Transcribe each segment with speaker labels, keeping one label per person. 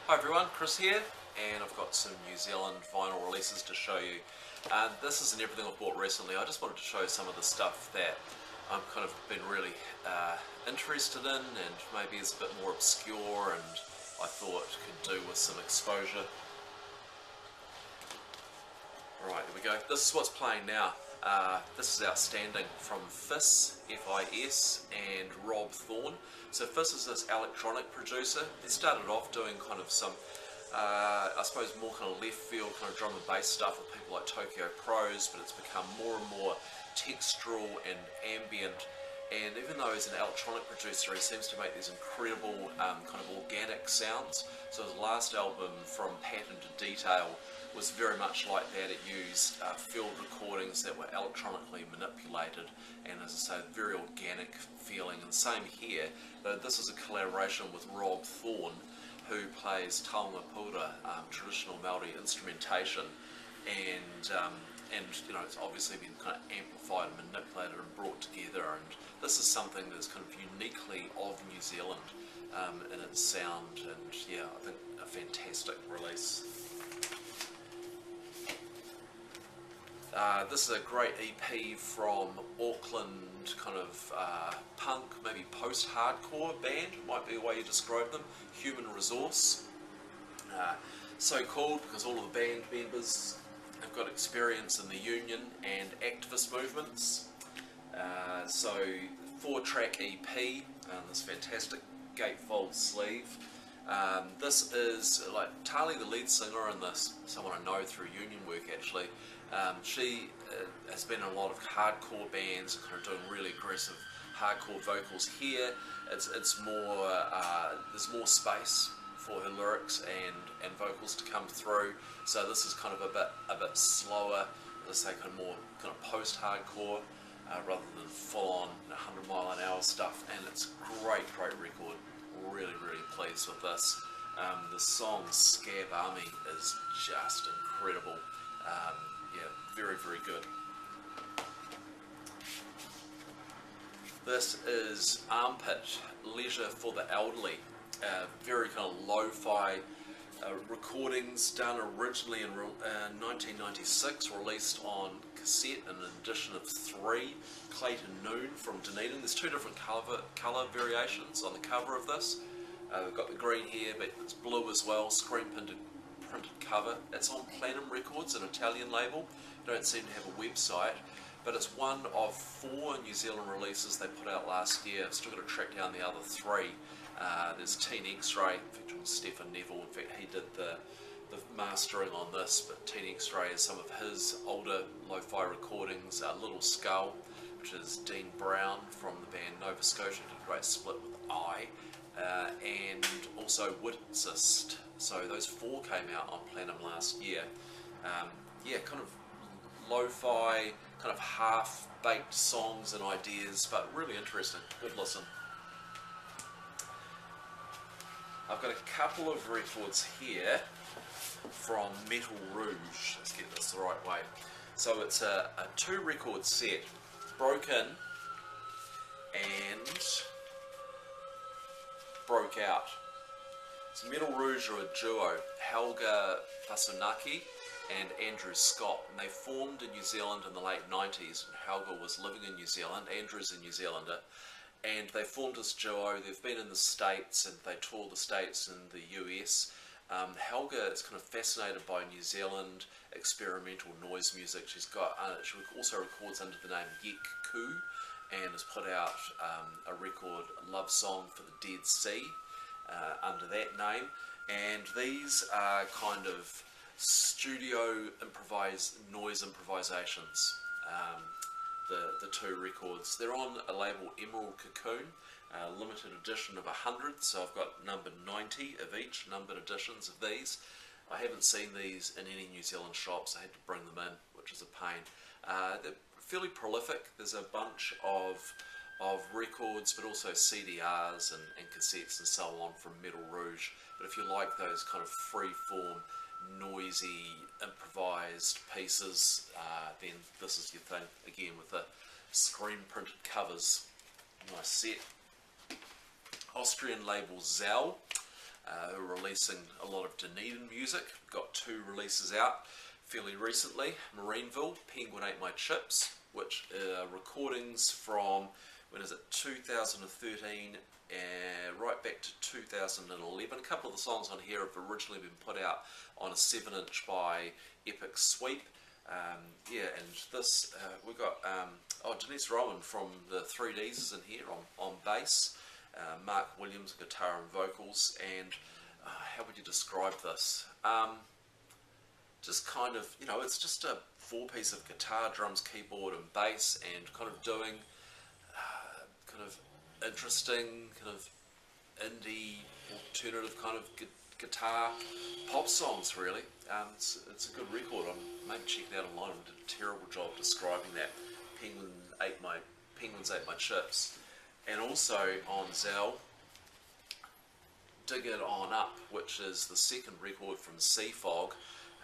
Speaker 1: Hi everyone, Chris here, and I've got some New Zealand vinyl releases to show you. This isn't everything I've bought recently. I just wanted to show some of the stuff that I've kind of been really interested in and maybe is a bit more obscure and I thought could do with some exposure. Alright, here we go. This is what's playing now. This is Outstanding from Fizz, F-I-S, and Rob Thorne. So Fizz is this electronic producer. He started off doing kind of some, I suppose more kind of left field kind of drum and bass stuff with people like Tokyo Pros, but it's become more and more textural and ambient. And even though he's an electronic producer, he seems to make these incredible kind of organic sounds. So his last album, From Pattern to Detail, was very much like that. It used field recordings that were electronically manipulated, and as I say, very organic feeling. And same here, but this is a collaboration with Rob Thorne, who plays taonga pura, traditional Māori instrumentation, and you know, it's obviously been kind of amplified and manipulated and brought together, and this is something that's kind of uniquely of New Zealand in its sound, and yeah, I think a fantastic release. This is a great EP from Auckland, kind of punk, maybe post-hardcore band, might be a way you describe them, Human Resource. So called because all of the band members have got experience in the union and activist movements. So 4-track EP, this fantastic gatefold sleeve. This is, like, Tali, the lead singer in this, someone I know through union work actually. She has been in a lot of hardcore bands, kind of doing really aggressive hardcore vocals. Here it's more, there's more space for her lyrics and vocals to come through, so this is kind of a bit slower, let's say kind of more kind of post-hardcore rather than full-on 100-mile-an-hour stuff, and it's great record. Really pleased with this. The song Scab Army is just incredible. Yeah, very good. This is Armpit, Leisure for the Elderly. Very kind of lo-fi recordings done originally in 1996, released on cassette in an edition of 3. Clayton Noon from Dunedin. There's two different colour variations on the cover of this. We've got the green here, but it's blue as well, screen printed cover. It's on WaihekeRecords, an Italian label. Don't seem to have a website, but it's one of 4 New Zealand releases they put out last year. I've still got to track down the other 3. There's Teen X-Ray, featuring Stefan Neville. In fact, he did the mastering on this, but Teen X-Ray is some of his older lo-fi recordings. Little Skull, which is Dean Brown from the band Nova Scotia, did a great split with I, and also Witnessed. So those 4 came out on Platinum last year. Yeah, kind of lo-fi, kind of half-baked songs and ideas, but really interesting. Good listen. I've got a couple of records here from Metal Rouge. Let's get this the right way. So it's a 2-record set, Broke In and Broke Out. So Metal Rouge are a duo, Helga Fasunaki and Andrew Scott, and they formed in New Zealand in the late 90s. Helga was living in New Zealand, Andrew's a New Zealander, and they formed this duo. They've been in the States and they tour the States and the US. Helga is kind of fascinated by New Zealand experimental noise music. She also records under the name Yek Ku, and has put out a record, Love Song for the Dead Sea, under that name. And these are kind of studio noise improvisations. The 2 records. They're on a label, Emerald Cocoon, limited edition of 100, so I've got number 90 of each, numbered editions of these. I haven't seen these in any New Zealand shops. I had to bring them in, which is a pain. They're fairly prolific. There's a bunch of records, but also CDRs and cassettes and so on from Metal Rouge. But if you like those kind of free-form, noisy, improvised pieces, then this is your thing. Again, with the screen printed covers. Nice set. Austrian label Zell. who are releasing a lot of Dunedin music. Got 2 releases out fairly recently. Marineville, Penguin Ate My Chips, which are recordings from, when is it, 2013 right back to 2011. A couple of the songs on here have originally been put out on a 7-inch by Epic Sweep. Yeah, and this, we've got Denise Rowan from the 3Ds is in here on bass, Mark Williams guitar and vocals, and how would you describe this? Just kind of, you know, it's just a 4-piece of guitar, drums, keyboard and bass, and kind of doing kind of interesting, kind of indie, alternative kind of guitar pop songs, really. It's a good record. Maybe check it out online. I did a terrible job describing that. Penguins Ate My Chips. And also on Zell, Dig It On Up, which is the second record from Seafog,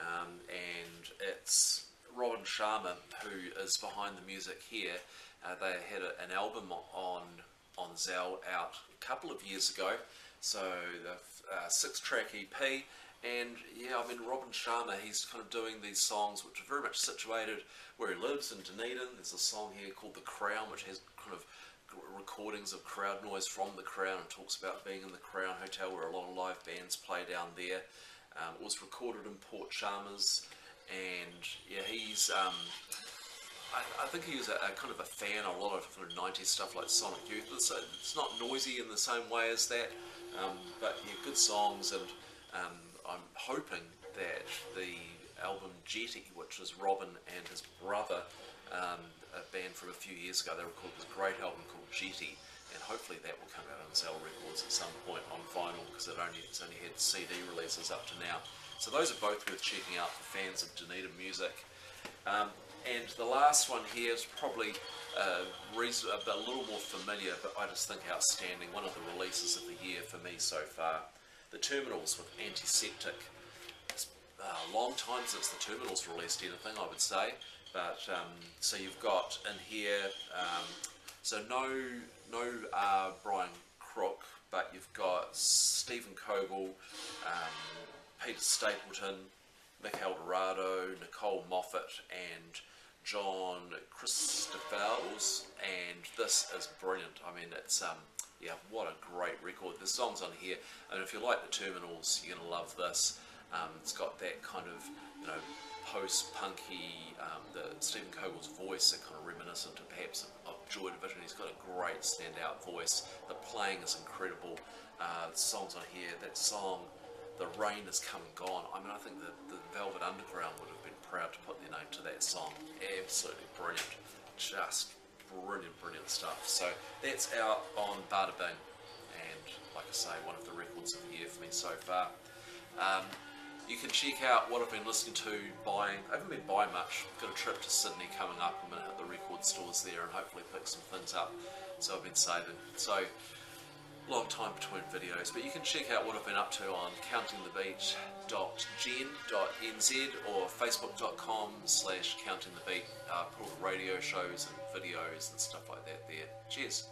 Speaker 1: and it's Robin Sharma who is behind the music here. They had an album on Zell out a couple of years ago, so the 6-track EP, and yeah, I mean, Robin Sharma, he's kind of doing these songs which are very much situated where he lives in Dunedin. There's a song here called The Crown, which has kind of recordings of crowd noise from the Crown, and talks about being in the Crown Hotel where a lot of live bands play down there. It was recorded in Port Chalmers, and yeah, he's I think he was a kind of a fan of a lot of kind of 90s stuff like Sonic Youth. It's not noisy in the same way as that, but yeah, good songs, and I'm hoping that the album Jetty, which is Robin and his brother, a band from a few years ago, they recorded this great album called Jetty, and hopefully that will come out on Zell Records at some point on vinyl, because it's only had CD releases up to now. So those are both worth checking out for fans of Dunedin music. And the last one here is probably a little more familiar, but I just think outstanding. One of the releases of the year for me so far. The Terminals with Antiseptic. It's a long time since the Terminals released anything, I would say. But so you've got in here, so no Brian Crook, but you've got Stephen Cogle, Peter Stapleton, Mick Eldorado, Nicole Moffat, and John Christophels, and this is brilliant. I mean, it's yeah, what a great record. There's songs on here, and if you like the Terminals, you're gonna love this. It's got that kind of, you know, post-punky, the Stephen Cogle's voice are kind of reminiscent of perhaps of Joy Division. He's got a great standout voice. The playing is incredible. The songs on here, that song, The Rain Is Come and Gone. I mean, I think the Velvet Underground would have been proud to put their name to that song. Absolutely brilliant. Just brilliant stuff. So that's out on Bada Bing, and like I say, one of the records of the year for me so far. You can check out what I've been listening to, buying. I haven't been buying much. Got a trip to Sydney coming up. I'm going to hit the record stores there and hopefully pick some things up. So I've been saving. So long time between videos, but you can check out what I've been up to on countingthebeat.gen.nz or facebook.com/countingthebeat. Put all the radio shows and videos and stuff like that there. Cheers.